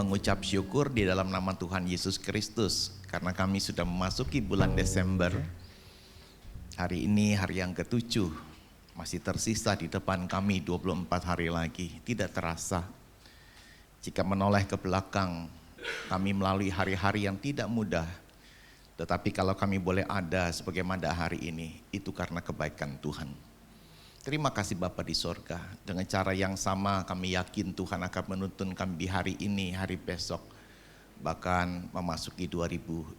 mengucap syukur di dalam nama Tuhan Yesus Kristus karena kami sudah memasuki bulan Desember. Hari ini hari yang ke-7, masih tersisa di depan kami 24 hari lagi. Tidak terasa jika menoleh ke belakang, kami melalui hari-hari yang tidak mudah. Tetapi kalau kami boleh ada sebagaimana hari ini, itu karena kebaikan Tuhan. Terima kasih Bapa di sorga. Dengan cara yang sama kami yakin Tuhan akan menuntun kami di hari ini, hari besok, bahkan memasuki 2026.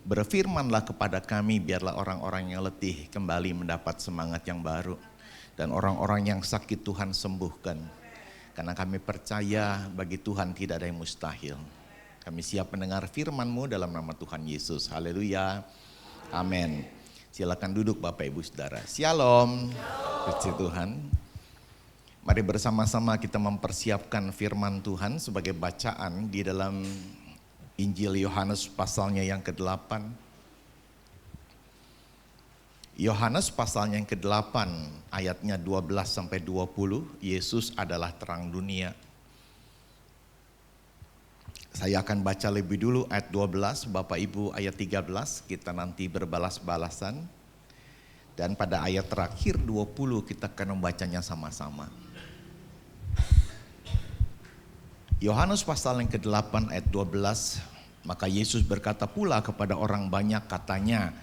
Berfirmanlah kepada kami, biarlah orang-orang yang letih kembali mendapat semangat yang baru. Dan orang-orang yang sakit Tuhan sembuhkan. Karena kami percaya bagi Tuhan tidak ada yang mustahil. Kami siap mendengar firman-Mu dalam nama Tuhan Yesus. Haleluya. Amin. Silakan duduk Bapak Ibu Saudara. Shalom. Puji Tuhan. Mari bersama-sama kita mempersiapkan firman Tuhan sebagai bacaan di dalam Injil Yohanes pasalnya yang ke-8. Yohanes pasalnya yang ke-8 ayatnya 12 sampai 20. Yesus adalah terang dunia. Saya akan baca lebih dulu ayat 12, Bapak Ibu ayat 13, kita nanti berbalas-balasan. Dan pada ayat terakhir 20 kita akan membacanya sama-sama. Yohanes pasal yang ke-8 ayat 12, maka Yesus berkata pula kepada orang banyak katanya,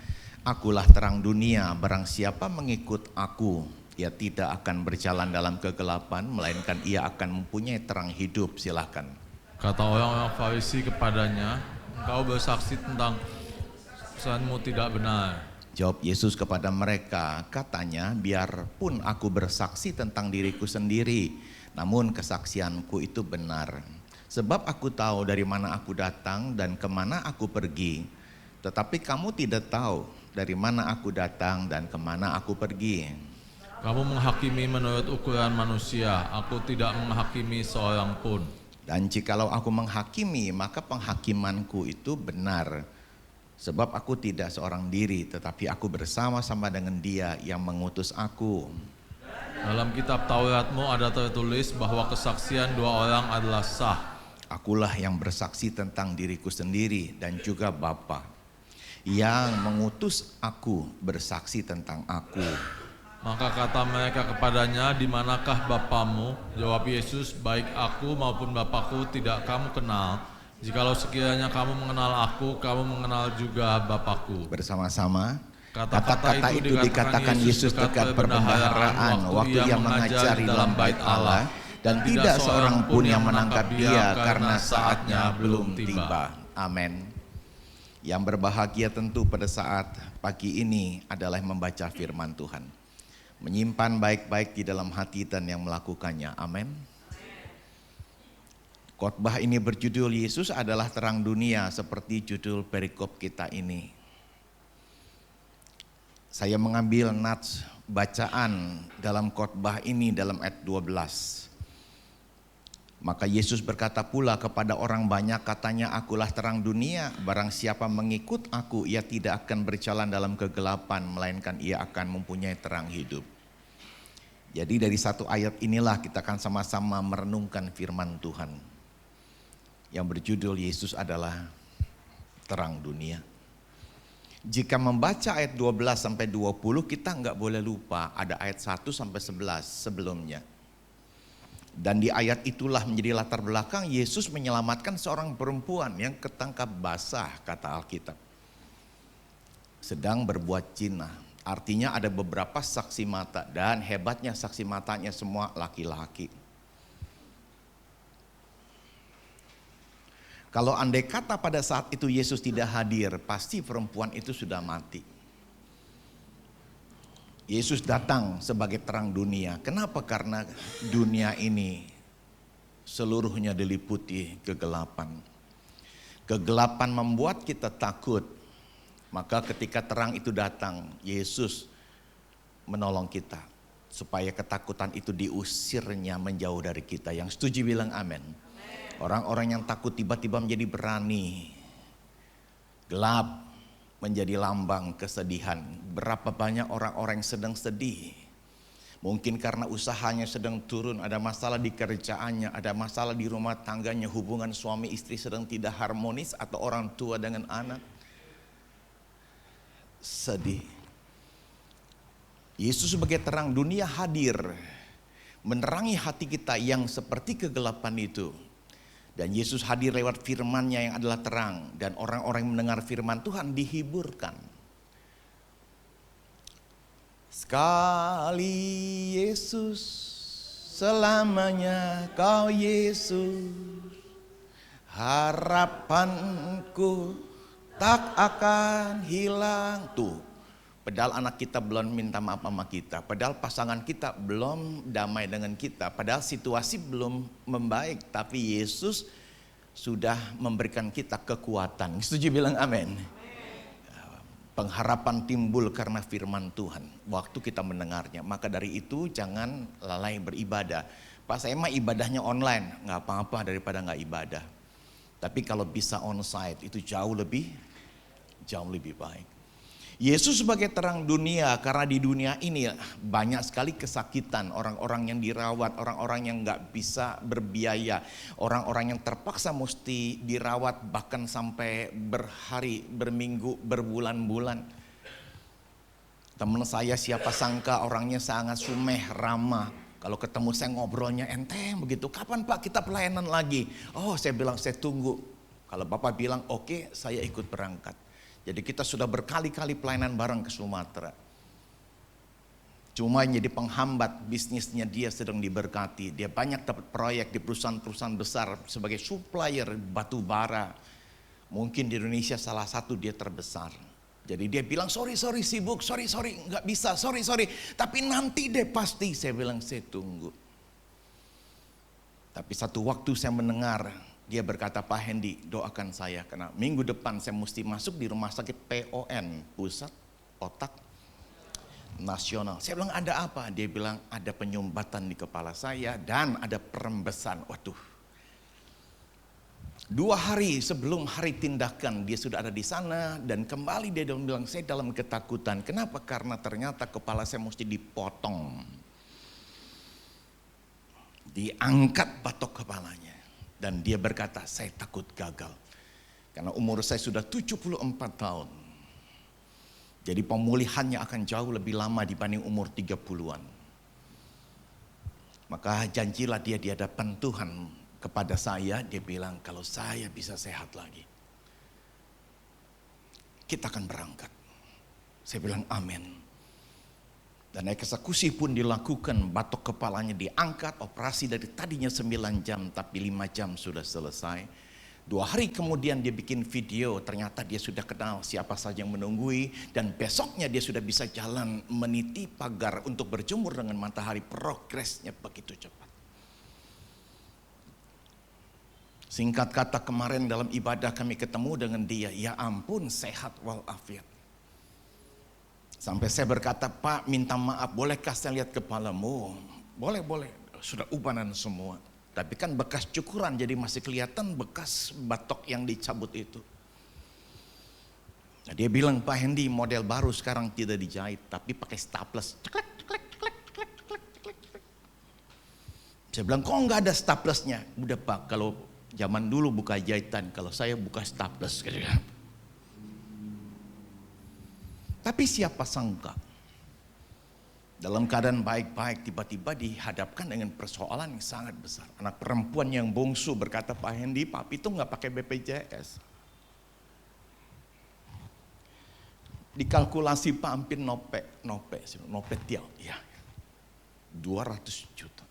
"Akulah terang dunia, barang siapa mengikut aku, ia tidak akan berjalan dalam kegelapan, melainkan ia akan mempunyai terang hidup." Silakan. Kata orang-orang Farisi kepadanya, "Engkau bersaksi tentang pesanmu tidak benar." Jawab Yesus kepada mereka, katanya, "Biarpun aku bersaksi tentang diriku sendiri, namun kesaksianku itu benar. Sebab aku tahu dari mana aku datang dan kemana aku pergi. Tetapi kamu tidak tahu dari mana aku datang dan kemana aku pergi." Kamu menghakimi menurut ukuran manusia, aku tidak menghakimi seorang pun. "Dan jikalau aku menghakimi, maka penghakimanku itu benar. Sebab aku tidak seorang diri, tetapi aku bersama-sama dengan Dia yang mengutus aku." Dalam kitab Tauratmu ada tertulis bahwa kesaksian dua orang adalah sah. "Akulah yang bersaksi tentang diriku sendiri dan juga Bapa. Yang mengutus aku bersaksi tentang aku." Maka kata mereka kepadanya, "Di manakah Bapamu?" Jawab Yesus, "Baik aku maupun Bapakku tidak kamu kenal. Jikalau sekiranya kamu mengenal aku, kamu mengenal juga Bapakku." Bersama-sama. Kata-kata itu dikatakan Yesus dekat perbendaharaan waktu ia mengajari dalam bait Allah, dan tidak seorang pun yang menangkap Dia karena saatnya belum tiba. Amin. Yang berbahagia tentu pada saat pagi ini adalah membaca firman Tuhan. Menyimpan baik-baik di dalam hati dan yang melakukannya. Amin. Khotbah ini berjudul Yesus adalah terang dunia, seperti judul perikop kita ini. Saya mengambil nats bacaan dalam khotbah ini dalam ayat 12. Maka Yesus berkata pula kepada orang banyak katanya, "Akulah terang dunia, barang siapa mengikut aku, ia tidak akan berjalan dalam kegelapan, melainkan ia akan mempunyai terang hidup." Jadi dari satu ayat inilah kita akan sama-sama merenungkan firman Tuhan yang berjudul Yesus adalah terang dunia. Jika membaca ayat 12 sampai 20 kita enggak boleh lupa ada ayat 1 sampai 11 sebelumnya. Dan di ayat itulah menjadi latar belakang Yesus menyelamatkan seorang perempuan yang ketangkap basah, kata Alkitab, sedang berbuat zina. Artinya ada beberapa saksi mata dan hebatnya saksi matanya semua laki-laki. Kalau andai kata pada saat itu Yesus tidak hadir, pasti perempuan itu sudah mati. Yesus datang sebagai terang dunia. Kenapa? Karena dunia ini seluruhnya diliputi kegelapan. Kegelapan membuat kita takut. Maka ketika terang itu datang, Yesus menolong kita supaya ketakutan itu diusirnya menjauh dari kita. Yang setuju bilang amin. Orang-orang yang takut tiba-tiba menjadi berani. Gelap menjadi lambang kesedihan. Berapa banyak orang-orang yang sedang sedih. Mungkin karena usahanya sedang turun, ada masalah di kerjaannya, ada masalah di rumah tangganya, hubungan suami istri sedang tidak harmonis, atau orang tua dengan anak. Sedih. Yesus sebagai terang dunia hadir, menerangi hati kita yang seperti kegelapan itu. Dan Yesus hadir lewat firman-Nya yang adalah terang, dan orang-orang yang mendengar firman Tuhan dihiburkan. Sekali Yesus, selamanya kau Yesus, harapanku tak akan hilang. Tuh, padahal anak kita belum minta maaf sama kita, padahal pasangan kita belum damai dengan kita, padahal situasi belum membaik, tapi Yesus sudah memberikan kita kekuatan. Setuju bilang amin. Pengharapan timbul karena firman Tuhan waktu kita mendengarnya. Maka dari itu jangan lalai beribadah. Pak, saya mah ibadahnya online, nggak apa-apa daripada nggak ibadah. Tapi kalau bisa onsite itu jauh lebih baik. Yesus sebagai terang dunia, karena di dunia ini banyak sekali kesakitan, orang-orang yang dirawat, orang-orang yang nggak bisa berbiaya, orang-orang yang terpaksa mesti dirawat bahkan sampai berhari, berminggu, berbulan-bulan. Teman saya siapa sangka orangnya sangat sumeh, ramah. Kalau ketemu saya ngobrolnya enteng begitu, kapan Pak kita pelayanan lagi? Oh, saya bilang saya tunggu. Kalau Bapak bilang oke, saya ikut berangkat. Jadi kita sudah berkali-kali pelayanan bareng ke Sumatera. Cuma yang jadi penghambat bisnisnya dia sedang diberkati. Dia banyak dapat proyek di perusahaan-perusahaan besar sebagai supplier batu bara. Mungkin di Indonesia salah satu dia terbesar. Jadi dia bilang sorry sibuk, sorry nggak bisa, sorry. Tapi nanti deh pasti. Saya bilang saya tunggu. Tapi satu waktu saya mendengar dia berkata, Pak Hendy doakan saya karena minggu depan saya mesti masuk di rumah sakit PON, Pusat Otak Nasional. Saya bilang ada apa? Dia bilang ada penyumbatan di kepala saya dan ada perembesan. Waduh. 2 hari sebelum hari tindakan dia sudah ada di sana dan kembali dia bilang saya dalam ketakutan. Kenapa? Karena ternyata kepala saya mesti dipotong. Diangkat batok kepalanya. Dan dia berkata, saya takut gagal. Karena umur saya sudah 74 tahun. Jadi pemulihannya akan jauh lebih lama dibanding umur 30-an. Maka janjilah dia di hadapan Tuhan kepada saya. Dia bilang, kalau saya bisa sehat lagi, kita akan berangkat. Saya bilang amin. Dan eksekusi pun dilakukan, batok kepalanya diangkat, operasi dari tadinya 9 jam tapi 5 jam sudah selesai. 2 hari kemudian dia bikin video, ternyata dia sudah kenal siapa saja yang menunggui. Dan besoknya dia sudah bisa jalan meniti pagar untuk berjemur dengan matahari. Progresnya begitu cepat. Singkat kata kemarin dalam ibadah kami ketemu dengan dia, ya ampun sehat walafiat. Sampai saya berkata, Pak minta maaf, bolehkah saya lihat kepalamu? Boleh, sudah ubanan semua. Tapi kan bekas cukuran, jadi masih kelihatan bekas batok yang dicabut itu. Nah, dia bilang, Pak Hendy model baru sekarang tidak dijahit, tapi pakai staples. Saya bilang, kok nggak ada staplesnya? Udah Pak, kalau zaman dulu buka jahitan, kalau saya buka staples. Tapi siapa sangka dalam keadaan baik-baik tiba-tiba dihadapkan dengan persoalan yang sangat besar. Anak perempuan yang bungsu berkata, Pak Hendy, papi itu nggak pakai BPJS. Dikalkulasi Pak hampir nope tiap, ya 200 juta.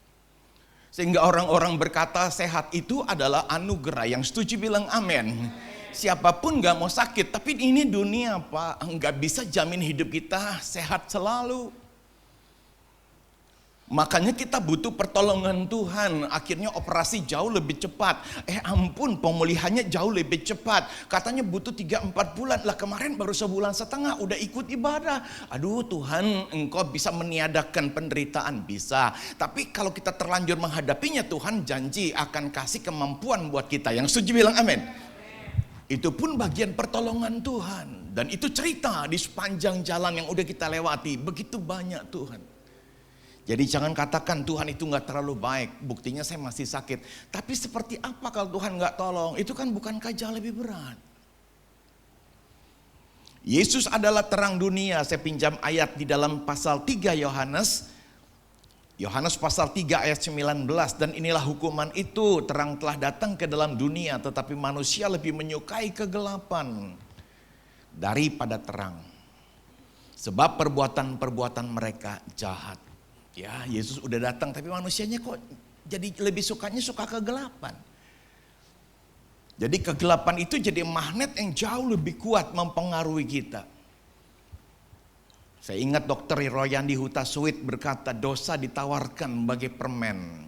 Sehingga orang-orang berkata sehat itu adalah anugerah. Yang setuju bilang amin. Siapapun gak mau sakit, tapi ini dunia Pak, gak bisa jamin hidup kita sehat selalu. Makanya kita butuh pertolongan Tuhan. Akhirnya operasi jauh lebih cepat. Ampun, pemulihannya jauh lebih cepat. Katanya butuh 3-4 bulan. Lah kemarin baru 1,5 bulan udah ikut ibadah. Aduh Tuhan, engkau bisa meniadakan penderitaan, bisa. Tapi kalau kita terlanjur menghadapinya, Tuhan janji akan kasih kemampuan buat kita. Yang setuju bilang amin. Itu pun bagian pertolongan Tuhan. Dan itu cerita di sepanjang jalan yang udah kita lewati. Begitu banyak Tuhan. Jadi jangan katakan Tuhan itu nggak terlalu baik, buktinya saya masih sakit. Tapi seperti apa kalau Tuhan nggak tolong? Itu kan bukankah jauh lebih berat? Yesus adalah terang dunia. Saya pinjam ayat di dalam pasal 3 Yohanes. Yohanes pasal 3 ayat 19. Dan inilah hukuman itu, terang telah datang ke dalam dunia, tetapi manusia lebih menyukai kegelapan daripada terang. Sebab perbuatan-perbuatan mereka jahat. Ya, Yesus udah datang tapi manusianya kok jadi lebih sukanya suka kegelapan. Jadi kegelapan itu jadi magnet yang jauh lebih kuat mempengaruhi kita. Saya ingat Dr. Royandi Huta-Sweet berkata, dosa ditawarkan bagai permen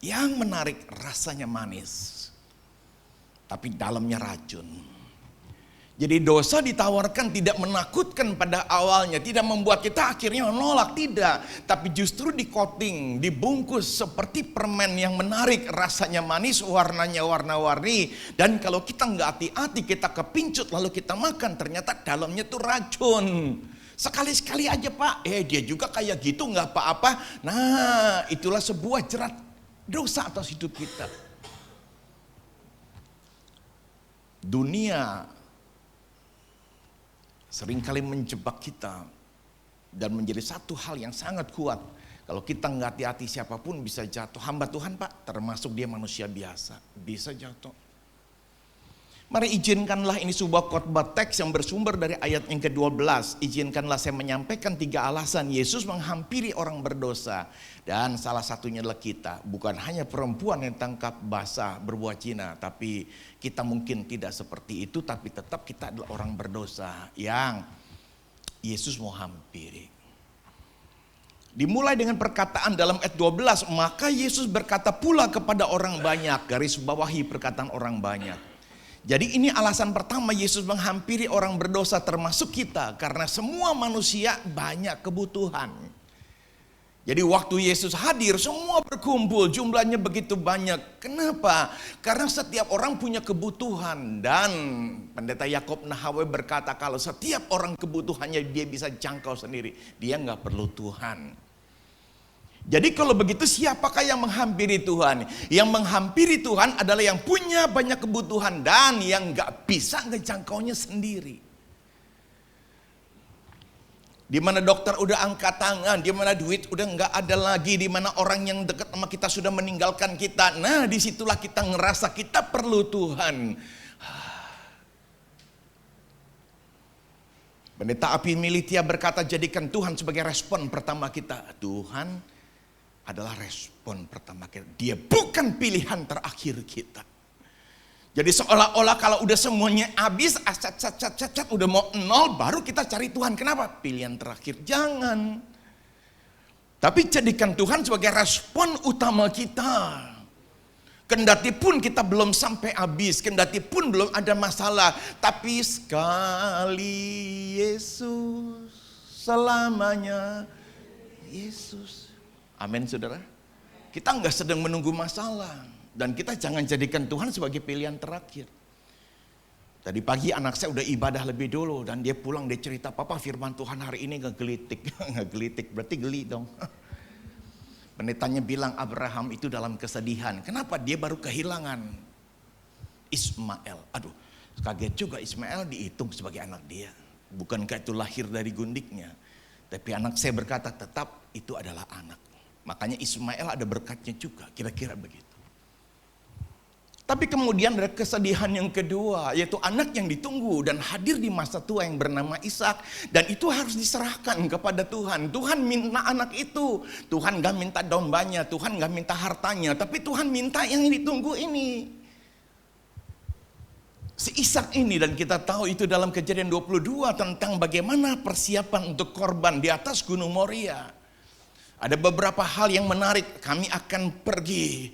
yang menarik, rasanya manis, tapi dalamnya racun. Jadi dosa ditawarkan tidak menakutkan pada awalnya, tidak membuat kita akhirnya menolak, tidak. Tapi justru di-coating, dibungkus seperti permen yang menarik, rasanya manis, warnanya warna-warni. Dan kalau kita nggak hati-hati, kita kepincut lalu kita makan, ternyata dalamnya tuh racun. Sekali-sekali aja Pak, dia juga kayak gitu nggak apa-apa. Nah, itulah sebuah jerat dosa atas hidup kita. Dunia seringkali menjebak kita dan menjadi satu hal yang sangat kuat. Kalau kita nggak hati-hati, siapapun bisa jatuh. Hamba Tuhan Pak, termasuk dia manusia biasa, bisa jatuh. Mari izinkanlah ini sebuah khotbah teks yang bersumber dari ayat yang ke-12. Izinkanlah saya menyampaikan 3 alasan Yesus menghampiri orang berdosa. Dan salah satunya adalah kita. Bukan hanya perempuan yang tangkap basah berbuat zina, tapi kita mungkin tidak seperti itu, tapi tetap kita adalah orang berdosa yang Yesus mau hampiri. Dimulai dengan perkataan dalam ayat 12, maka Yesus berkata pula kepada orang banyak. Garis bawahi perkataan orang banyak. Jadi ini alasan pertama Yesus menghampiri orang berdosa termasuk kita. Karena semua manusia banyak kebutuhan. Jadi waktu Yesus hadir semua berkumpul, jumlahnya begitu banyak. Kenapa? Karena setiap orang punya kebutuhan. Dan Pendeta Yakob Nahawe berkata kalau setiap orang kebutuhannya dia bisa jangkau sendiri. Dia nggak perlu Tuhan. Jadi kalau begitu siapakah yang menghampiri Tuhan? Yang menghampiri Tuhan adalah yang punya banyak kebutuhan dan yang gak bisa ngejangkaunya sendiri. Di mana dokter udah angkat tangan, di mana duit udah gak ada lagi, di mana orang yang dekat sama kita sudah meninggalkan kita. Nah, disitulah kita ngerasa kita perlu Tuhan. Pendeta Api Militia berkata, jadikan Tuhan sebagai respon pertama kita. Tuhan adalah respon pertama kita. Dia bukan pilihan terakhir kita. Jadi seolah-olah kalau udah semuanya habis, udah mau nol, baru kita cari Tuhan. Kenapa? Pilihan terakhir. Jangan. Tapi jadikan Tuhan sebagai respon utama kita. Kendati pun kita belum sampai habis, kendati pun belum ada masalah, tapi sekali Yesus, selamanya Yesus. Amin saudara. Kita enggak sedang menunggu masalah. Dan kita jangan jadikan Tuhan sebagai pilihan terakhir. Tadi pagi anak saya udah ibadah lebih dulu. Dan dia pulang dia cerita, Papa firman Tuhan hari ini ngegelitik. Ngegelitik berarti geli dong. Pendetanya bilang Abraham itu dalam kesedihan. Kenapa? Dia baru kehilangan Ismail. Aduh, kaget juga Ismail dihitung sebagai anak dia. Bukankah itu lahir dari gundiknya. Tapi anak saya berkata tetap itu adalah anak. Makanya Ismail ada berkatnya juga, kira-kira begitu. Tapi kemudian ada kesedihan yang kedua, yaitu anak yang ditunggu dan hadir di masa tua yang bernama Ishak. Dan itu harus diserahkan kepada Tuhan. Tuhan minta anak itu. Tuhan gak minta dombanya, Tuhan gak minta hartanya. Tapi Tuhan minta yang ditunggu ini. Si Ishak ini, dan kita tahu itu dalam Kejadian 22 tentang bagaimana persiapan untuk korban di atas Gunung Moria. Ada beberapa hal yang menarik. Kami akan pergi,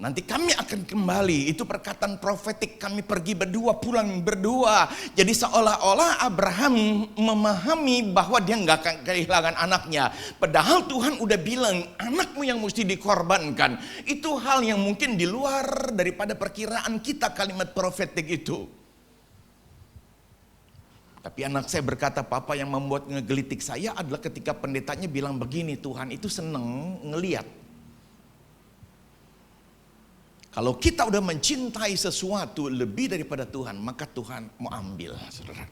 nanti kami akan kembali. Itu perkataan profetik, kami pergi berdua, pulang berdua. Jadi seolah-olah Abraham memahami bahwa dia nggak akan kehilangan anaknya. Padahal Tuhan udah bilang, anakmu yang mesti dikorbankan. Itu hal yang mungkin di luar daripada perkiraan kita kalimat profetik itu. Tapi anak saya berkata, Papa, yang membuat ngegelitik saya adalah ketika pendetanya bilang begini, Tuhan itu seneng ngeliat. Kalau kita udah mencintai sesuatu lebih daripada Tuhan, maka Tuhan mau ambil, saudara.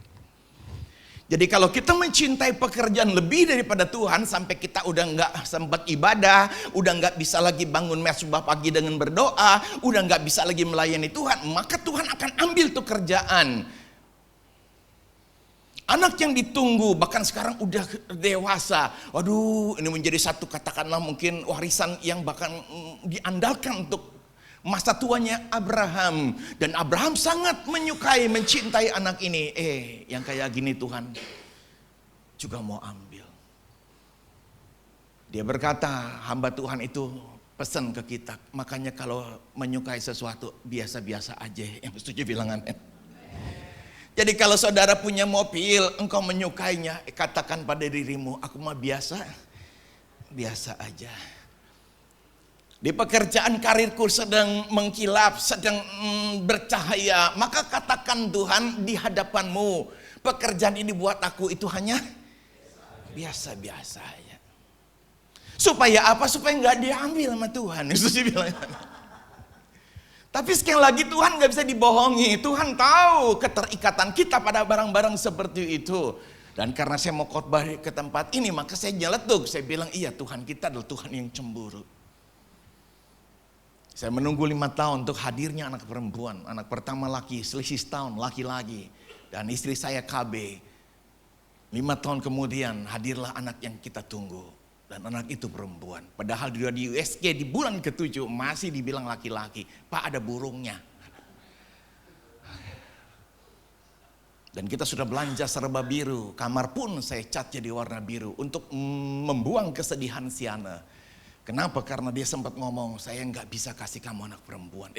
Jadi kalau kita mencintai pekerjaan lebih daripada Tuhan, sampai kita udah nggak sempat ibadah, udah nggak bisa lagi bangun mesbah pagi dengan berdoa, udah nggak bisa lagi melayani Tuhan, maka Tuhan akan ambil tuh kerjaan. Anak yang ditunggu, bahkan sekarang udah dewasa, waduh, ini menjadi satu, katakanlah mungkin warisan yang bahkan diandalkan untuk masa tuanya Abraham. Dan Abraham sangat menyukai, mencintai anak ini. Yang kayak gini Tuhan juga mau ambil. Dia berkata, hamba Tuhan itu pesan ke kita, makanya kalau menyukai sesuatu biasa-biasa aja. Yang setuju bilang amin. Jadi kalau saudara punya mobil, engkau menyukainya, katakan pada dirimu, aku mah biasa aja. Di pekerjaan karirku sedang mengkilap, sedang bercahaya, maka katakan Tuhan di hadapanmu, pekerjaan ini buat aku itu hanya biasa-biasa aja. Supaya apa? Supaya nggak diambil sama Tuhan. Yesus bilang. Tapi sekali lagi Tuhan nggak bisa dibohongi. Tuhan tahu keterikatan kita pada barang-barang seperti itu. Dan karena saya mau khotbah ke tempat ini, maka saya nyeletuk. Saya bilang, iya, Tuhan kita adalah Tuhan yang cemburu. Saya menunggu 5 tahun untuk hadirnya anak perempuan. Anak pertama laki, selisih setahun, laki lagi. Dan istri saya KB. 5 tahun kemudian hadirlah anak yang kita tunggu. Dan anak itu perempuan. Padahal di USG di bulan ke-7 masih dibilang laki-laki. Pak, ada burungnya. Dan kita sudah belanja serba biru. Kamar pun saya cat jadi warna biru. Untuk membuang kesedihan Siana. Kenapa? Karena dia sempat ngomong, saya nggak bisa kasih kamu anak perempuan.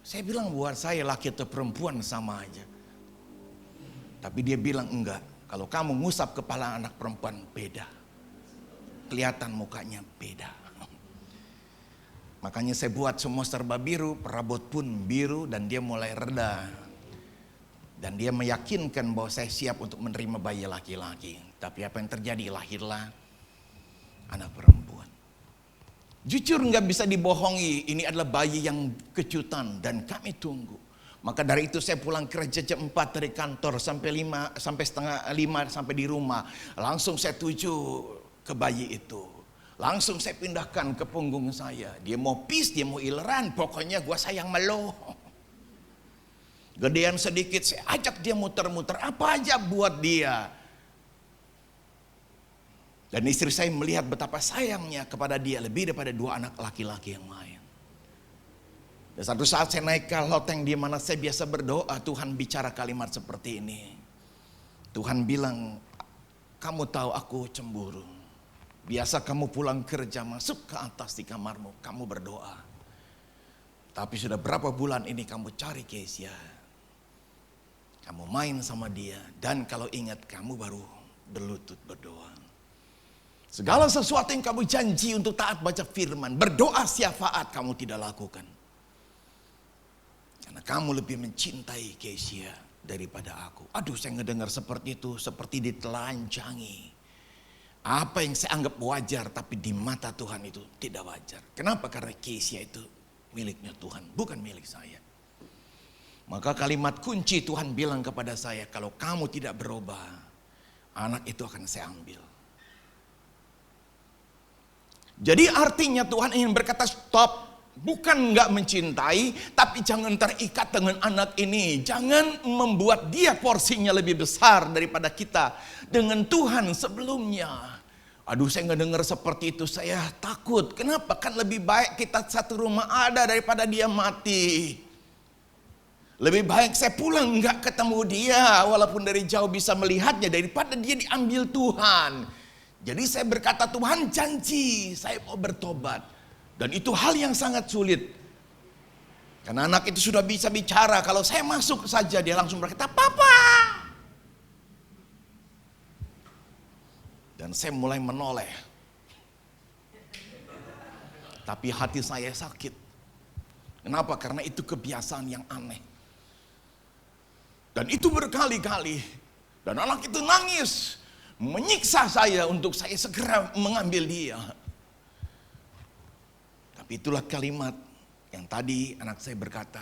Saya bilang, buat saya laki atau perempuan sama aja. Tapi dia bilang enggak. Kalau kamu ngusap kepala anak perempuan beda. Kelihatan mukanya beda. Makanya saya buat semua serba biru, perabot pun biru, dan dia mulai reda. Dan dia meyakinkan bahwa saya siap untuk menerima bayi laki-laki. Tapi apa yang terjadi? Lahirlah anak perempuan. Jujur nggak bisa dibohongi, ini adalah bayi yang kejutan dan kami tunggu. Maka dari itu saya pulang kerja jam 4 dari kantor sampai 5, sampai setengah 5 sampai di rumah. Langsung saya tuju ke bayi itu. Langsung saya pindahkan ke punggung saya. Dia mau pis, dia mau ileran, pokoknya gua sayang melo. Gedean sedikit, saya ajak dia muter-muter, apa aja buat dia. Dan istri saya melihat betapa sayangnya kepada dia lebih daripada 2 anak laki-laki yang lain. Dan satu saat saya naik ke loteng di mana saya biasa berdoa, Tuhan bicara kalimat seperti ini. Tuhan bilang, kamu tahu aku cemburu. Biasa kamu pulang kerja masuk ke atas di kamarmu, kamu berdoa. Tapi sudah berapa bulan ini kamu cari Kesia. Kamu main sama dia, dan kalau ingat kamu baru berlutut berdoa. Segala sesuatu yang kamu janji untuk taat baca firman, berdoa syafaat kamu tidak lakukan. Karena kamu lebih mencintai Kesia daripada aku. Aduh, saya ngedengar seperti itu, seperti ditelanjangi. Apa yang saya anggap wajar, tapi di mata Tuhan itu tidak wajar. Kenapa? Karena Kesia itu miliknya Tuhan, bukan milik saya. Maka kalimat kunci Tuhan bilang kepada saya, kalau kamu tidak berubah, anak itu akan saya ambil. Jadi artinya Tuhan ingin berkata stop. Bukan nggak mencintai, tapi jangan terikat dengan anak ini. Jangan membuat dia porsinya lebih besar daripada kita dengan Tuhan sebelumnya. Aduh, saya nggak dengar seperti itu, saya takut. Kenapa? Kan lebih baik kita satu rumah ada daripada dia mati. Lebih baik saya pulang nggak ketemu dia, walaupun dari jauh bisa melihatnya, daripada dia diambil Tuhan. Jadi saya berkata, Tuhan janji saya mau bertobat. Dan itu hal yang sangat sulit. Karena anak itu sudah bisa bicara. Kalau saya masuk saja, dia langsung berkata, Papa. Dan saya mulai menoleh. Tapi hati saya sakit. Kenapa? Karena itu kebiasaan yang aneh. Dan itu berkali-kali. Dan anak itu nangis, menyiksa saya untuk saya segera mengambil dia. Tapi itulah kalimat yang tadi anak saya berkata,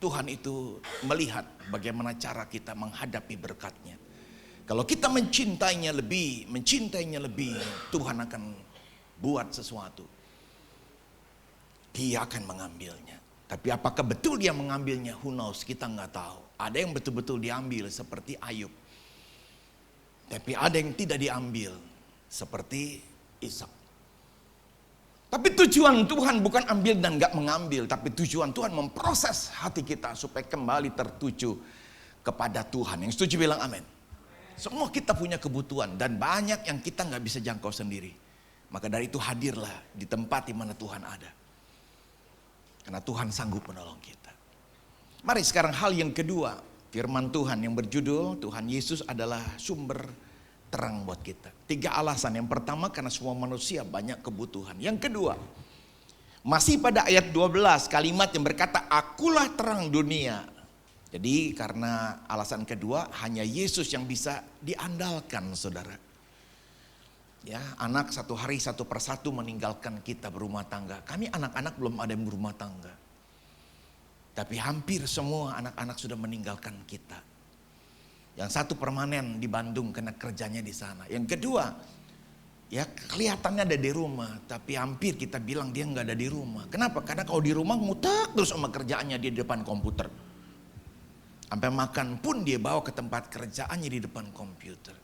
Tuhan itu melihat bagaimana cara kita menghadapi berkat-Nya. Kalau kita mencintainya lebih, Tuhan akan buat sesuatu. Dia akan mengambilnya. Tapi apakah betul dia mengambilnya? Who knows, kita nggak tahu. Ada yang betul-betul diambil seperti Ayub. Tapi ada yang tidak diambil seperti Ishak. Tapi tujuan Tuhan bukan ambil dan gak mengambil. Tapi tujuan Tuhan memproses hati kita supaya kembali tertuju kepada Tuhan. Yang setuju bilang amin. Semua kita punya kebutuhan dan banyak yang kita gak bisa jangkau sendiri. Maka dari itu hadirlah di tempat di mana Tuhan ada. Karena Tuhan sanggup menolong kita. Mari sekarang hal yang kedua. Firman Tuhan yang berjudul Tuhan Yesus adalah sumber terang buat kita. 3 alasan. Yang pertama karena semua manusia banyak kebutuhan. Yang kedua, masih pada ayat 12 kalimat yang berkata akulah terang dunia. Jadi karena alasan kedua hanya Yesus yang bisa diandalkan saudara. Ya, anak satu hari satu persatu meninggalkan kita berumah tangga. Kami anak-anak belum ada yang berumah tangga. Tapi hampir semua anak-anak sudah meninggalkan kita. Yang satu permanen di Bandung karena kerjanya di sana. Yang kedua, ya kelihatannya ada di rumah, tapi hampir kita bilang dia nggak ada di rumah. Kenapa? Karena kalau di rumah ngutak terus sama kerjaannya dia di depan komputer. Sampai makan pun dia bawa ke tempat kerjaannya di depan komputer.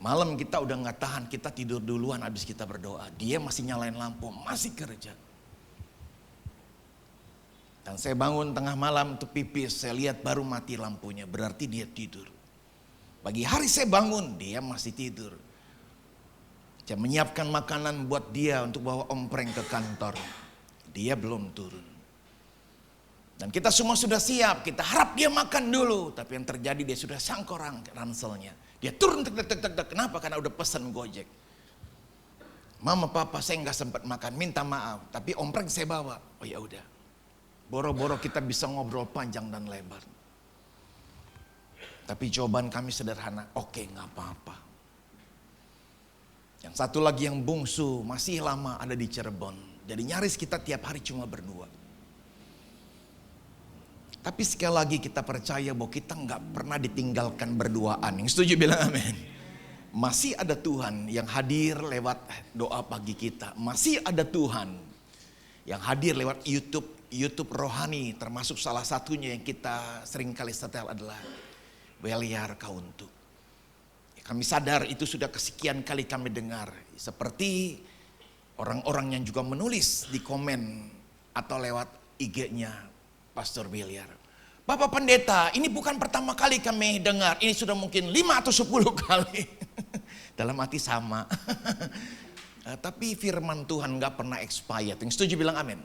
Malam kita udah nggak tahan, kita tidur duluan habis kita berdoa. Dia masih nyalain lampu, masih kerja. Dan saya bangun tengah malam untuk pipis, saya lihat baru mati lampunya, berarti dia tidur. Pagi hari saya bangun, dia masih tidur. Saya menyiapkan makanan buat dia untuk bawa ompreng ke kantor. Dia belum turun. Dan kita semua sudah siap, kita harap dia makan dulu. Tapi yang terjadi dia sudah sangkorang ranselnya. Dia turun, kenapa? Karena udah pesan Gojek. Mama, papa, saya nggak sempat makan, minta maaf. Tapi ompreng saya bawa. Oh ya udah. Boro-boro kita bisa ngobrol panjang dan lebar. Tapi jawaban kami sederhana, oke nggak apa-apa. Yang satu lagi yang bungsu masih lama ada di Cirebon. Jadi nyaris kita tiap hari cuma berdua. Tapi sekali lagi kita percaya bahwa kita nggak pernah ditinggalkan berduaan. Yang setuju bilang amin. Masih ada Tuhan yang hadir lewat doa pagi kita. Masih ada Tuhan yang hadir lewat YouTube rohani, termasuk salah satunya yang kita sering kali setel adalah Beliar Kauntu. Kami sadar itu sudah kesekian kali kami dengar. Seperti orang-orang yang juga menulis di komen atau lewat IG-nya Pastor Beliar. Bapak Pendeta, ini bukan pertama kali kami dengar. Ini sudah mungkin 5 atau 10 kali. Dalam hati sama. Tapi firman Tuhan gak pernah expired. Yang setuju bilang amin.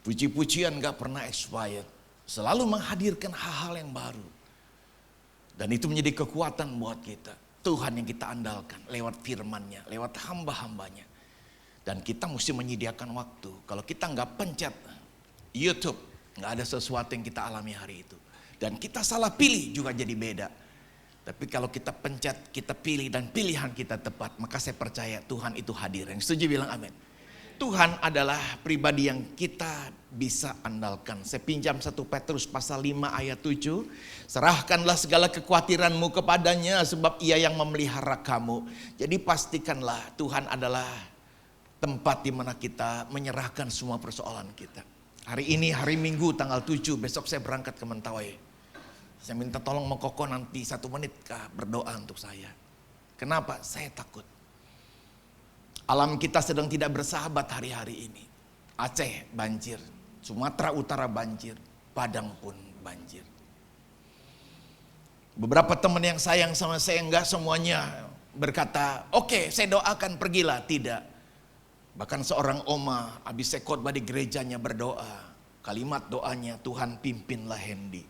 Puji-pujian gak pernah expired. Selalu menghadirkan hal-hal yang baru. Dan itu menjadi kekuatan buat kita. Tuhan yang kita andalkan lewat firman-Nya, lewat hamba-hambanya. Dan kita mesti menyediakan waktu. Kalau kita gak pencet YouTube, gak ada sesuatu yang kita alami hari itu. Dan kita salah pilih juga jadi beda. Tapi kalau kita pencet, kita pilih dan pilihan kita tepat, maka saya percaya Tuhan itu hadir. Yang setuju bilang amin. Tuhan adalah pribadi yang kita bisa andalkan. Saya pinjam 1 Petrus pasal 5 ayat 7. Serahkanlah segala kekhawatiranmu kepadanya sebab ia yang memelihara kamu. Jadi pastikanlah Tuhan adalah tempat di mana kita menyerahkan semua persoalan kita. Hari ini hari Minggu tanggal 7, besok saya berangkat ke Mentawai. Saya minta tolong Mokoko nanti 1 menit berdoa untuk saya. Kenapa? Saya takut. Alam kita sedang tidak bersahabat hari-hari ini. Aceh banjir, Sumatera Utara banjir, Padang pun banjir. Beberapa teman yang sayang sama saya enggak semuanya berkata, oke, saya doakan pergilah. Tidak. Bahkan seorang oma habis saya khotbah di gerejanya berdoa. Kalimat doanya, Tuhan pimpinlah Hendy.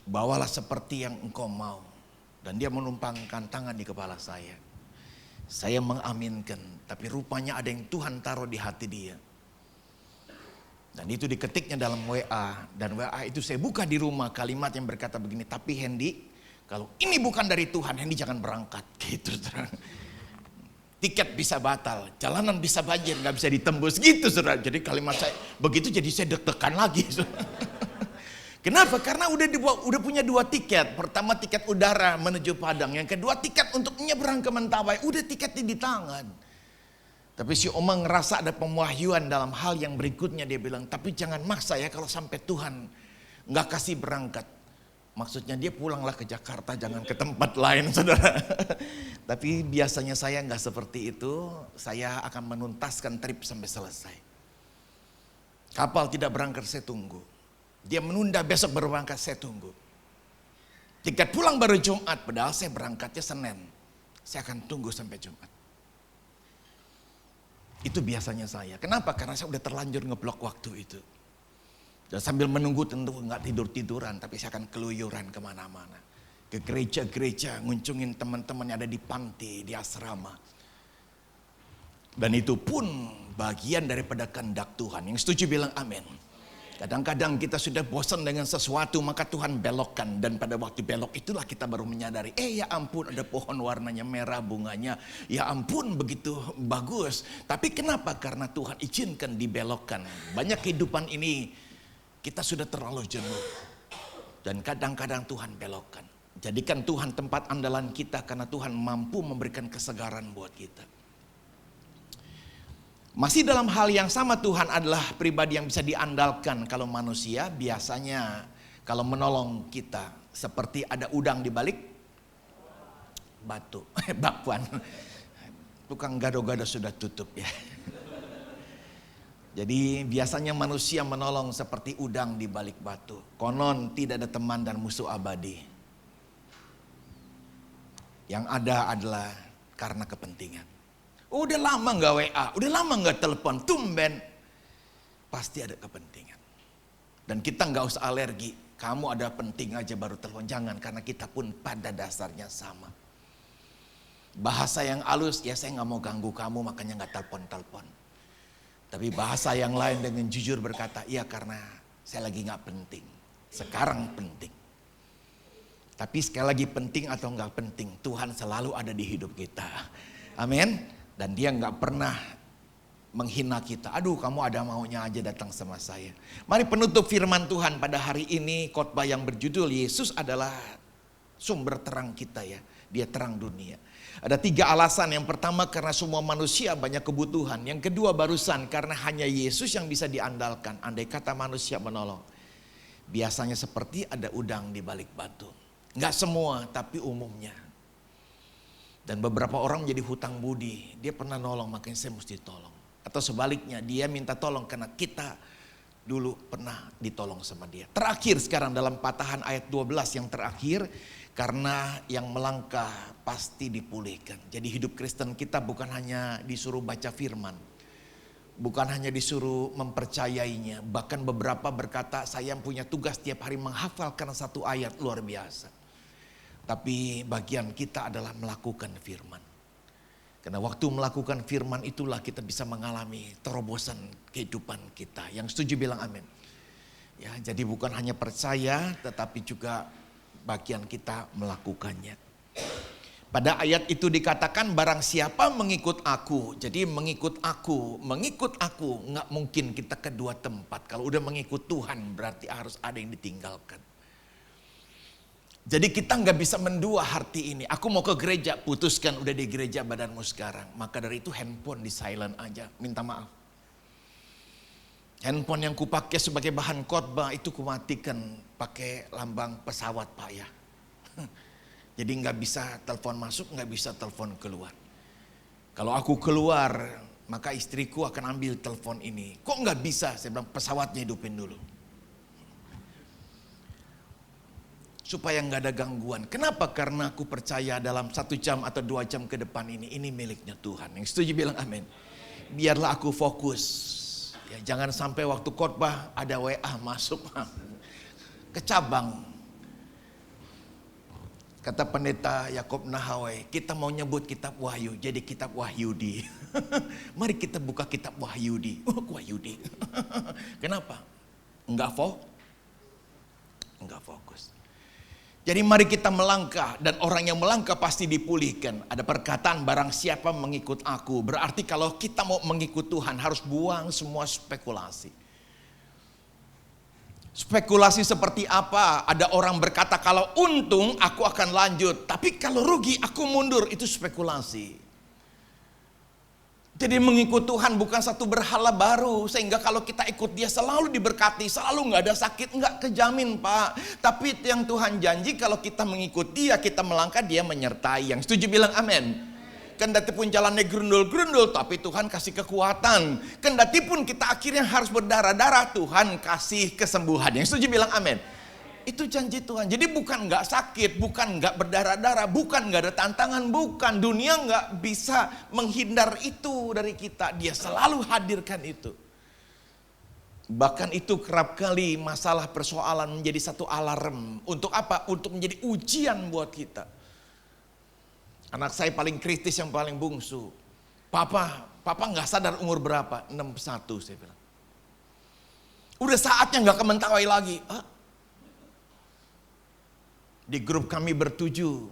Bawalah seperti yang engkau mau. Dan dia menumpangkan tangan di kepala saya. Saya mengaminkan, tapi rupanya ada yang Tuhan taruh di hati dia. Dan Dan itu diketiknya dalam WA. Dan WA itu saya buka di rumah, kalimat yang berkata begini, tapi Hendy, kalau ini bukan dari Tuhan, Hendy jangan berangkat. Gitu. Tiket bisa batal, jalanan bisa banjir, gak bisa ditembus. Gitu saudara. Jadi kalimat saya begitu, jadi saya deg-degan lagi. Kenapa? Karena udah punya 2 tiket. Pertama tiket udara menuju Padang. Yang kedua tiket untuk menyeberang ke Mentawai. Udah tiketnya di tangan. Tapi si Oma ngerasa ada pemwahyuan dalam hal yang berikutnya. Dia bilang, tapi jangan maksa ya kalau sampai Tuhan gak kasih berangkat. Maksudnya dia pulanglah ke Jakarta, jangan ke tempat lain saudara. Tapi biasanya saya gak seperti itu. Saya akan menuntaskan trip sampai selesai. Kapal tidak berangkat, saya tunggu. Dia menunda besok baru berangkat, saya tunggu. Tiket pulang baru Jumat, padahal saya berangkatnya Senin. Saya akan tunggu sampai Jumat. Itu biasanya saya. Kenapa? Karena saya udah terlanjur ngeblok waktu itu. Dan sambil menunggu tentu nggak tidur-tiduran, tapi saya akan keluyuran kemana-mana. Ke gereja-gereja, nguncungin teman-teman yang ada di panti, di asrama. Dan itu pun bagian daripada kehendak Tuhan. Yang setuju bilang amin. Kadang-kadang kita sudah bosan dengan sesuatu, maka Tuhan belokkan. Dan pada waktu belok itulah kita baru menyadari, ya ampun ada pohon warnanya merah bunganya. Ya ampun begitu bagus. Tapi kenapa? Karena Tuhan izinkan dibelokkan. Banyak kehidupan ini kita sudah terlalu jenuh. Dan kadang-kadang Tuhan belokkan. Jadikan Tuhan tempat andalan kita karena Tuhan mampu memberikan kesegaran buat kita. Masih dalam hal yang sama, Tuhan adalah pribadi yang bisa diandalkan. Kalau manusia biasanya kalau menolong kita seperti ada udang di balik batu. Bakwan. Tukang gado-gado sudah tutup ya. Jadi biasanya manusia menolong seperti udang di balik batu. Konon tidak ada teman dan musuh abadi. Yang ada adalah karena kepentingan. Udah lama gak WA, udah lama gak telepon, tumben. Pasti ada kepentingan. Dan kita gak usah alergi, kamu ada penting aja baru telepon. Jangan, karena kita pun pada dasarnya sama. Bahasa yang halus, ya saya gak mau ganggu kamu makanya gak telepon-telepon. Tapi bahasa yang lain dengan jujur berkata, iya karena saya lagi gak penting. Sekarang penting. Tapi sekali lagi penting atau gak penting, Tuhan selalu ada di hidup kita. Amin. Dan dia gak pernah menghina kita. Aduh kamu ada maunya aja datang sama saya. Mari penutup firman Tuhan pada hari ini, khotbah yang berjudul Yesus adalah sumber terang kita ya. Dia terang dunia. Ada 3 alasan. Yang pertama karena semua manusia banyak kebutuhan. Yang kedua barusan karena hanya Yesus yang bisa diandalkan. Andai kata manusia menolong. Biasanya seperti ada udang di balik batu. Gak semua tapi umumnya. Dan beberapa orang menjadi hutang budi. Dia pernah nolong makanya saya mesti tolong. Atau sebaliknya dia minta tolong karena kita dulu pernah ditolong sama dia. Terakhir sekarang dalam patahan ayat 12 yang terakhir. Karena yang melangkah pasti dipulihkan. Jadi hidup Kristen kita bukan hanya disuruh baca firman. Bukan hanya disuruh mempercayainya. Bahkan beberapa berkata saya punya tugas tiap hari menghafalkan 1 ayat luar biasa. Tapi bagian kita adalah melakukan firman. Karena waktu melakukan firman itulah kita bisa mengalami terobosan kehidupan kita. Yang setuju bilang amin. Ya, jadi bukan hanya percaya tetapi juga bagian kita melakukannya. Pada ayat itu dikatakan barang siapa mengikut aku. Jadi mengikut aku nggak mungkin kita ke 2 tempat. Kalau udah mengikut Tuhan berarti harus ada yang ditinggalkan. Jadi kita nggak bisa mendua arti ini. Aku mau ke gereja, putuskan udah di gereja badanmu sekarang. Maka dari itu handphone di silent aja, minta maaf. Handphone yang kupakai sebagai bahan khotbah itu kumatikan pakai lambang pesawat Pak ya. Jadi nggak bisa telepon masuk, nggak bisa telepon keluar. Kalau aku keluar, maka istriku akan ambil telepon ini. Kok nggak bisa? Saya bilang pesawatnya hidupin dulu. Supaya nggak ada gangguan. Kenapa? Karena aku percaya dalam 1 jam atau 2 jam ke depan ini miliknya Tuhan. Yang setuju bilang amin. Biarlah aku fokus. Ya, jangan sampai waktu khotbah ada WA masuk ke cabang. Kata pendeta Yakob Nahawai, kita mau nyebut kitab Wahyu, jadi kitab Wahyudi. Mari kita buka kitab Wahyudi. Wahyudi. Kenapa? Enggak fokus. Jadi mari kita melangkah, dan orang yang melangkah pasti dipulihkan. Ada perkataan, barang siapa mengikut aku. Berarti kalau kita mau mengikut Tuhan harus buang semua spekulasi. Spekulasi seperti apa? Ada orang berkata kalau untung aku akan lanjut, tapi kalau rugi aku mundur. Itu spekulasi. Jadi mengikut Tuhan bukan satu berhala baru, sehingga kalau kita ikut dia selalu diberkati, selalu nggak ada sakit, nggak kejamin Pak. Tapi yang Tuhan janji kalau kita mengikut dia, kita melangkah, dia menyertai. Yang setuju bilang amin. Kendati pun jalannya gerundul-gerundul, tapi Tuhan kasih kekuatan. Kendati pun kita akhirnya harus berdarah-darah, Tuhan kasih kesembuhan. Yang setuju bilang amin. Itu janji Tuhan. Jadi bukan nggak sakit, bukan nggak berdarah-darah, bukan nggak ada tantangan, bukan. Dunia nggak bisa menghindar itu dari kita. Dia selalu hadirkan itu. Bahkan itu kerap kali masalah persoalan menjadi satu alarm. Untuk apa? Untuk menjadi ujian buat kita. Anak saya paling kritis, yang paling bungsu. Papa nggak sadar umur berapa? 61 saya bilang. Udah saatnya nggak kementawai lagi. Di grup kami bertujuh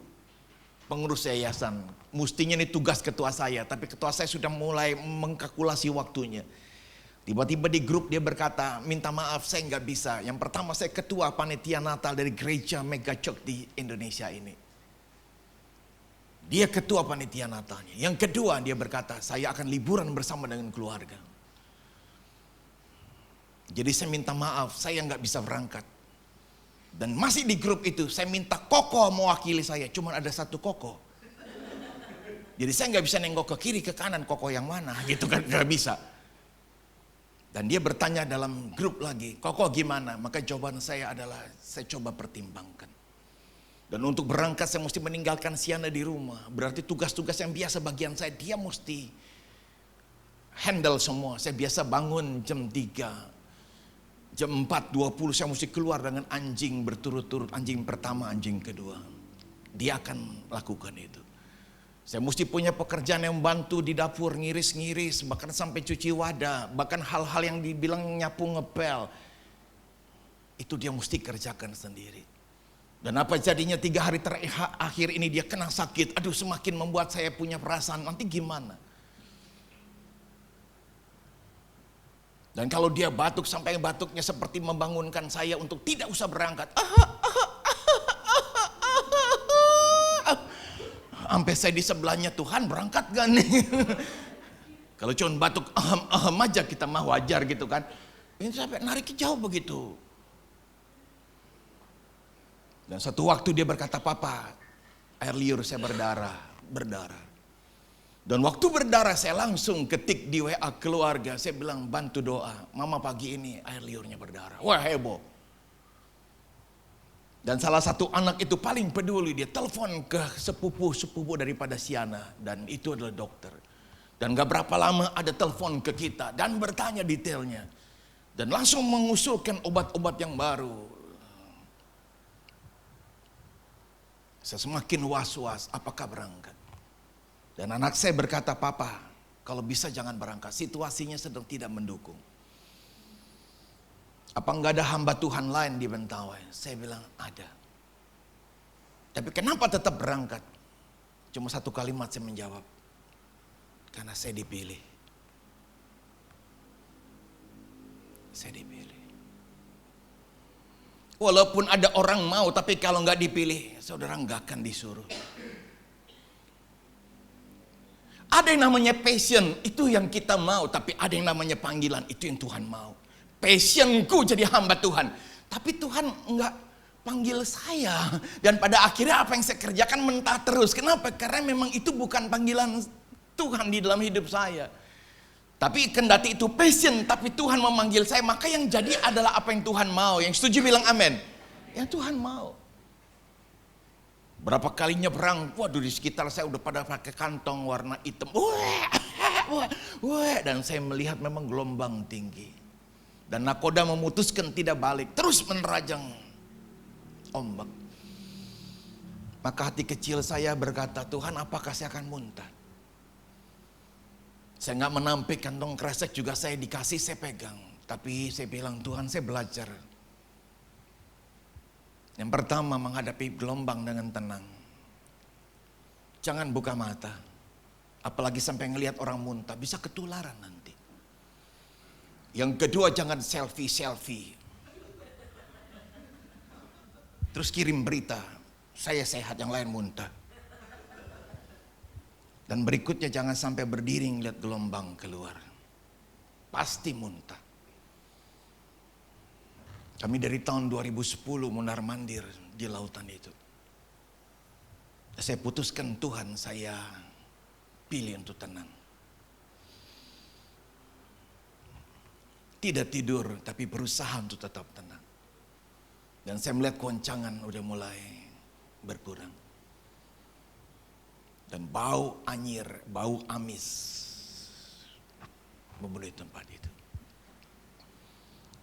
pengurus yayasan. Mestinya ini tugas ketua saya, tapi ketua saya sudah mulai mengkalkulasi waktunya. Tiba-tiba di grup dia berkata, minta maaf saya nggak bisa. Yang pertama, saya ketua panitia Natal dari gereja Mega Church di Indonesia ini. Dia ketua panitia Natalnya. Yang kedua dia berkata, saya akan liburan bersama dengan keluarga. Jadi saya minta maaf, saya nggak bisa berangkat. Dan masih di grup itu, saya minta Koko mewakili saya. Cuma ada satu Koko. Jadi saya nggak bisa nengok ke kiri, ke kanan, Koko yang mana, gitu kan, nggak bisa. Dan dia bertanya dalam grup lagi, Koko gimana? Maka jawaban saya adalah, saya coba pertimbangkan. Dan untuk berangkat saya mesti meninggalkan Siana di rumah. Berarti tugas-tugas yang biasa bagian saya, dia mesti handle semua. Saya biasa bangun jam 3. Jam 4.20 saya mesti keluar dengan anjing berturut-turut. Anjing pertama, anjing kedua. Dia akan lakukan itu. Saya mesti punya pekerjaan yang membantu di dapur, ngiris-ngiris, bahkan sampai cuci wadah, bahkan hal-hal yang dibilang nyapu ngepel. Itu dia mesti kerjakan sendiri. Dan apa jadinya 3 hari terakhir ini dia kena sakit. Aduh, semakin membuat saya punya perasaan, nanti gimana? Dan kalau dia batuk sampai batuknya seperti membangunkan saya untuk tidak usah berangkat. Sampai saya di sebelahnya, Tuhan berangkat gak nih? Kalau cuma batuk aja kita mah wajar gitu kan. Ini sampai narik jauh begitu. Dan satu waktu dia berkata, Papa, air liur saya berdarah. Dan waktu berdarah saya langsung ketik di WA keluarga. Saya bilang bantu doa. Mama pagi ini air liurnya berdarah. Wah heboh. Dan salah satu anak itu paling peduli. Dia telepon ke sepupu daripada Siana. Dan itu adalah dokter. Dan gak berapa lama ada telepon ke kita. Dan bertanya detailnya. Dan langsung mengusulkan obat-obat yang baru. Saya semakin was-was. Apakah berangkat? Dan anak saya berkata, Papa, kalau bisa jangan berangkat. Situasinya sedang tidak mendukung. Apa enggak ada hamba Tuhan lain di Mentawai? Saya bilang, ada. Tapi kenapa tetap berangkat? Cuma satu kalimat saya menjawab. Karena saya dipilih. Saya dipilih. Walaupun ada orang mau, tapi kalau enggak dipilih, saudara enggak akan disuruh. Ada yang namanya passion, itu yang kita mau. Tapi ada yang namanya panggilan, itu yang Tuhan mau. Passionku jadi hamba Tuhan. Tapi Tuhan enggak panggil saya. Dan pada akhirnya apa yang saya kerjakan mentah terus. Kenapa? Karena memang itu bukan panggilan Tuhan di dalam hidup saya. Tapi kendati itu passion, tapi Tuhan memanggil saya. Maka yang jadi adalah apa yang Tuhan mau. Yang setuju bilang amin. Yang Tuhan mau. Berapa kali nyebrang, waduh di sekitar saya udah pada pakai kantong warna hitam. Dan saya melihat memang gelombang tinggi. Dan nakoda memutuskan tidak balik, terus menerajang ombak. Maka hati kecil saya berkata, Tuhan apakah saya akan muntah? Saya nggak menampik, kantong kresek juga saya dikasih, saya pegang. Tapi saya bilang, Tuhan saya belajar. Yang pertama menghadapi gelombang dengan tenang. Jangan buka mata. Apalagi sampai ngelihat orang muntah, bisa ketularan nanti. Yang kedua jangan selfie. Terus kirim berita, saya sehat yang lain muntah. Dan berikutnya jangan sampai berdiri ngeliat gelombang keluar. Pasti muntah. Kami dari tahun 2010 mondar-mandir di lautan itu. Saya putuskan Tuhan saya pilih untuk tenang. Tidak tidur tapi berusaha untuk tetap tenang. Dan saya melihat goncangan udah mulai berkurang. Dan bau anyir, bau amis memenuhi tempat itu.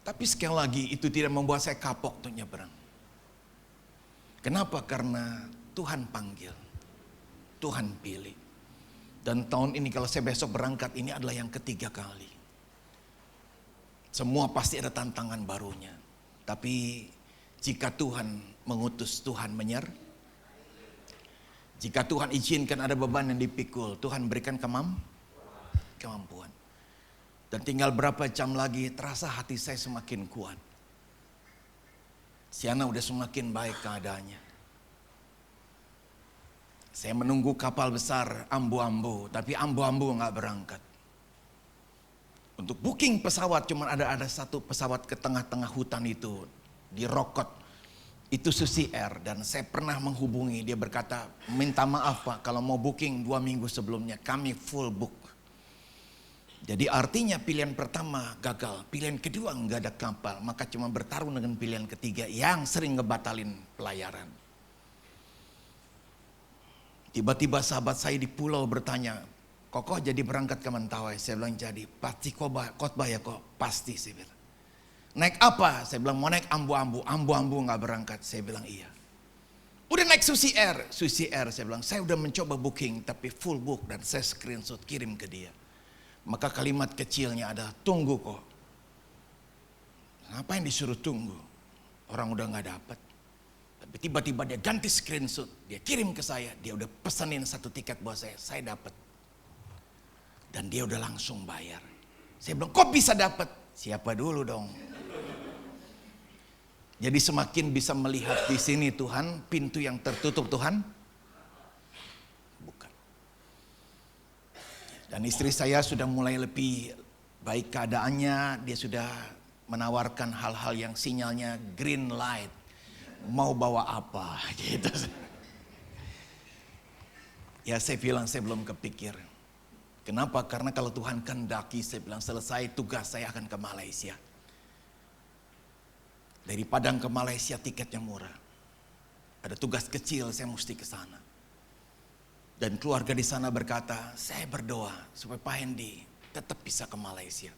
Tapi sekali lagi itu tidak membuat saya kapok untuk nyebrang. Kenapa? Karena Tuhan panggil, Tuhan pilih. Dan tahun ini kalau saya besok berangkat, ini adalah yang ketiga kali. Semua pasti ada tantangan barunya. Tapi jika Tuhan mengutus, Tuhan jika Tuhan izinkan ada beban yang dipikul, Tuhan berikan kemampuan. Dan tinggal berapa jam lagi terasa hati saya semakin kuat. Siana udah semakin baik keadaannya. Saya menunggu kapal besar Ambu-Ambu, tapi Ambu-Ambu nggak berangkat. Untuk booking pesawat cuma ada satu pesawat ke tengah-tengah hutan itu di Rokot. Itu Susi Air, dan saya pernah menghubungi, dia berkata, minta maaf Pak, kalau mau booking 2 minggu sebelumnya, kami full book. Jadi artinya pilihan pertama gagal, pilihan kedua nggak ada kapal, maka cuma bertarung dengan pilihan ketiga yang sering ngebatalin pelayaran. Tiba-tiba sahabat saya di pulau bertanya, Kokoh jadi berangkat ke Mentawai? Saya bilang jadi, pasti khotbah ya kok, pasti saya bilang. Naik apa? Saya bilang mau naik Ambu-Ambu. Ambu-Ambu nggak berangkat. Saya bilang iya. Udah naik Susi Air. Saya bilang saya udah mencoba booking tapi full book, dan saya screenshot kirim ke dia. Maka kalimat kecilnya ada, tunggu kok. Ngapain disuruh tunggu? Orang udah nggak dapat. Tapi tiba-tiba dia ganti screenshot, dia kirim ke saya. Dia udah pesenin 1 tiket buat saya dapat. Dan dia udah langsung bayar. Saya bilang kok bisa dapat? Siapa dulu dong? Jadi semakin bisa melihat di sini Tuhan, pintu yang tertutup Tuhan bukan. Dan istri saya sudah mulai lebih baik keadaannya, dia sudah menawarkan hal-hal yang sinyalnya green light. Mau bawa apa gitu. Ya saya bilang saya belum kepikir. Kenapa? Karena kalau Tuhan kehendaki, saya bilang selesai tugas saya akan ke Malaysia. Dari Padang ke Malaysia tiketnya murah. Ada tugas kecil, saya mesti ke sana. Dan keluarga di sana berkata, saya berdoa supaya Pak Hendy tetap bisa ke Malaysia.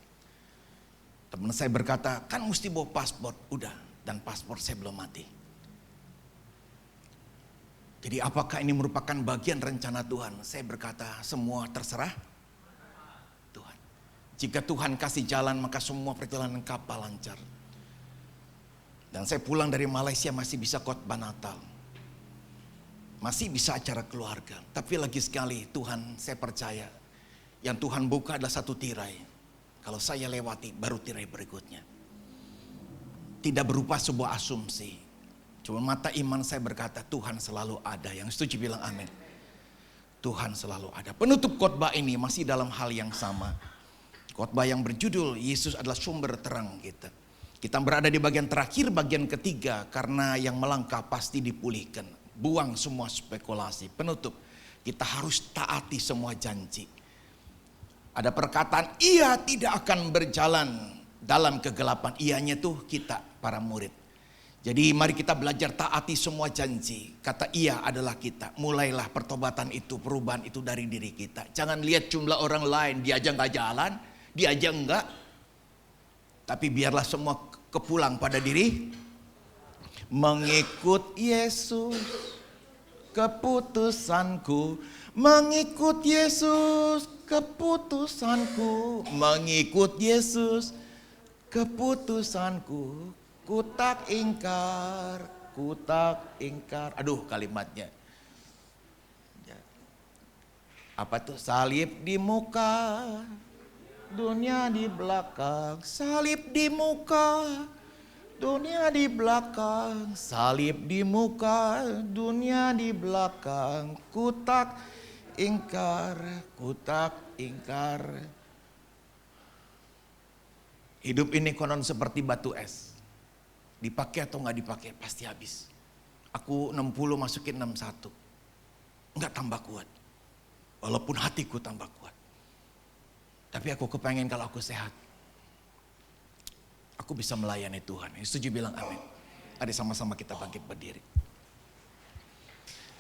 Teman saya berkata, kan mesti bawa paspor. Udah, dan paspor saya belum mati. Jadi apakah ini merupakan bagian rencana Tuhan? Saya berkata, semua terserah Tuhan. Jika Tuhan kasih jalan, maka semua perjalanan kapal lancar. Dan saya pulang dari Malaysia masih bisa khotbah Natal. Masih bisa acara keluarga. Tapi lagi sekali Tuhan, saya percaya yang Tuhan buka adalah satu tirai. Kalau saya lewati baru tirai berikutnya. Tidak berupa sebuah asumsi. Cuma mata iman saya berkata Tuhan selalu ada. Yang setuju bilang amin. Tuhan selalu ada. Penutup khotbah ini masih dalam hal yang sama. Khotbah yang berjudul Yesus adalah sumber terang kita. Kita berada di bagian terakhir, bagian ketiga, karena yang melangkah pasti dipulihkan. Buang semua spekulasi. Penutup, kita harus taati semua janji. Ada perkataan, ia tidak akan berjalan dalam kegelapan. Ianya tuh kita, para murid. Jadi mari kita belajar taati semua janji. Kata ia adalah kita. Mulailah pertobatan itu, perubahan itu dari diri kita. Jangan lihat jumlah orang lain, dia aja nggak jalan, dia aja enggak. Tapi biarlah semua kepulang pada diri mengikut Yesus. keputusanku mengikut Yesus, keputusanku mengikut Yesus, keputusanku ku tak ingkar, ku tak ingkar. Aduh kalimatnya. Apa tuh? Salib di muka, dunia di belakang. Salib di muka, dunia di belakang. Salib di muka, dunia di belakang. Ku tak ingkar, ku tak ingkar. Hidup ini konon seperti batu es. Dipakai atau nggak dipakai pasti habis. Aku 60 masukin 61. Nggak tambah kuat. Walaupun hatiku tambah kuat. Tapi aku kepengen kalau aku sehat. Aku bisa melayani Tuhan. Setuju bilang amin. Ada sama-sama kita bangkit berdiri.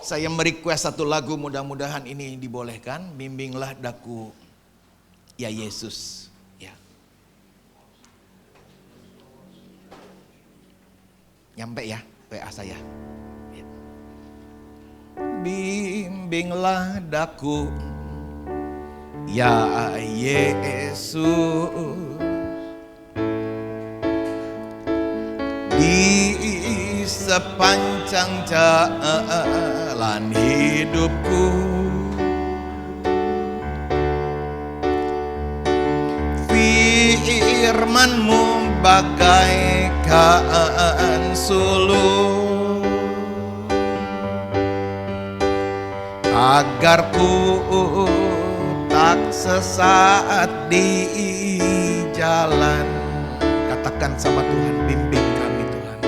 Saya merequest satu lagu, mudah-mudahan ini dibolehkan. Bimbinglah daku, ya Yesus. Ya. Nyampe ya WA saya. Ya. Bimbinglah daku, ya Yesus. Di sepanjang jalan hidupku, firman-Mu bagaikan suluh, agar ku tak sesat di jalan. Katakan sama Tuhan, bimbing kami Tuhan.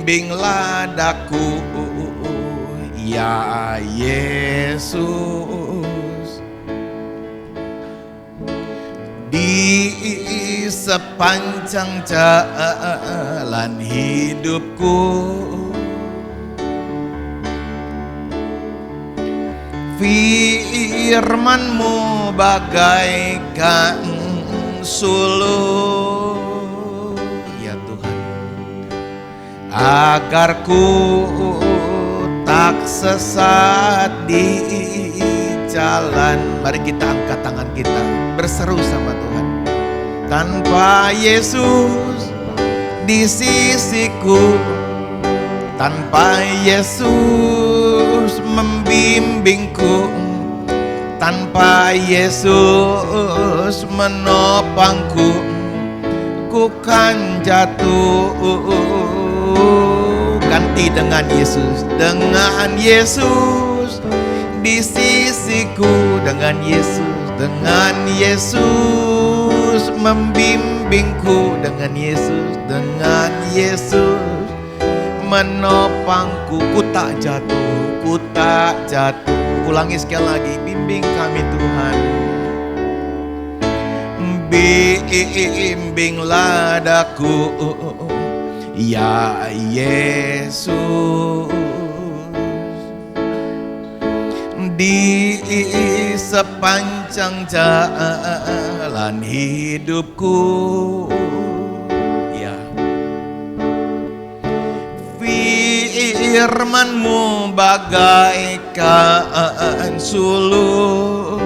Bimbinglah daku, ya Yesus. Di sepanjang jalan hidupku, firman-Mu bagaikan suluh, ya Tuhan, agar ku tak sesat di jalan. Mari kita angkat tangan kita, berseru sama Tuhan. Tanpa Yesus di sisiku, tanpa Yesus membimbingku, tanpa Yesus menopangku, ku kan jatuh. Ganti dengan Yesus, dengan Yesus di sisiku, dengan Yesus membimbingku, dengan Yesus menopangku, ku tak jatuh, ku tak jatuh. Ulangi sekali lagi, bimbing kami Tuhan. Bimbinglah daku, ya Yesus. Di sepanjang jalan hidupku, ya, firman-Mu bagaikan suluh,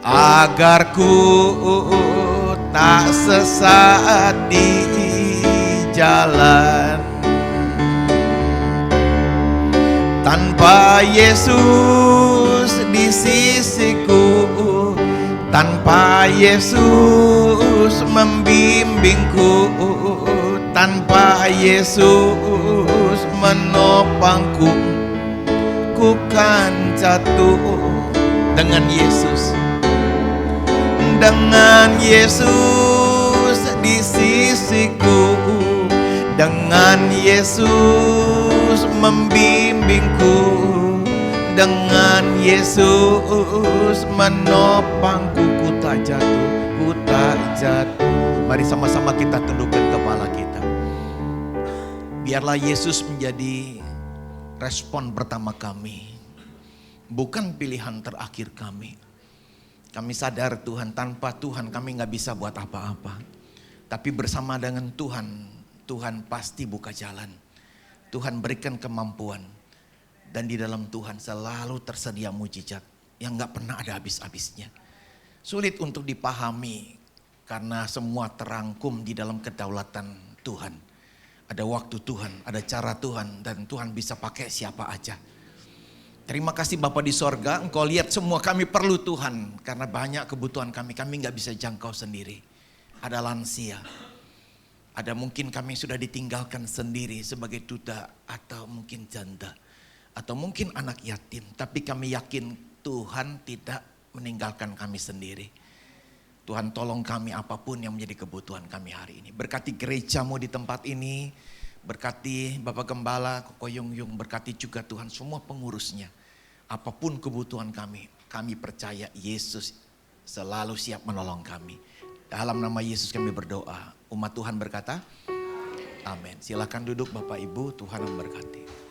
agar ku tak sesat di jalan. Tanpa Yesus di sisiku, tanpa Yesus membimbingku, tanpa Yesus menopangku, ku kan jatuh. Dengan Yesus, dengan Yesus di sisiku, dengan Yesus membimbingku, dengan Yesus menopangku, ku tak jatuh, ku tak jatuh. Mari sama-sama kita tundukkan kepala kita. Biarlah Yesus menjadi respon pertama kami, bukan pilihan terakhir kami. Kami sadar Tuhan, tanpa Tuhan kami gak bisa buat apa-apa. Tapi bersama dengan Tuhan, Tuhan pasti buka jalan. Tuhan berikan kemampuan. Dan di dalam Tuhan selalu tersedia mujizat yang gak pernah ada habis-habisnya. Sulit untuk dipahami karena semua terangkum di dalam kedaulatan Tuhan. Ada waktu Tuhan, ada cara Tuhan, dan Tuhan bisa pakai siapa aja. Terima kasih Bapa di sorga, Engkau lihat semua kami perlu Tuhan. Karena banyak kebutuhan kami gak bisa jangkau sendiri. Ada lansia, ada mungkin kami sudah ditinggalkan sendiri sebagai duda, atau mungkin janda, atau mungkin anak yatim. Tapi kami yakin Tuhan tidak meninggalkan kami sendiri. Tuhan tolong kami apapun yang menjadi kebutuhan kami hari ini. Berkati gerejamu di tempat ini. Berkati Bapak Gembala, Koko Yung Yung. Berkati juga Tuhan semua pengurusnya. Apapun kebutuhan kami percaya Yesus selalu siap menolong kami. Dalam nama Yesus kami berdoa. Umat Tuhan berkata, amin. Silakan duduk Bapak Ibu, Tuhan memberkati.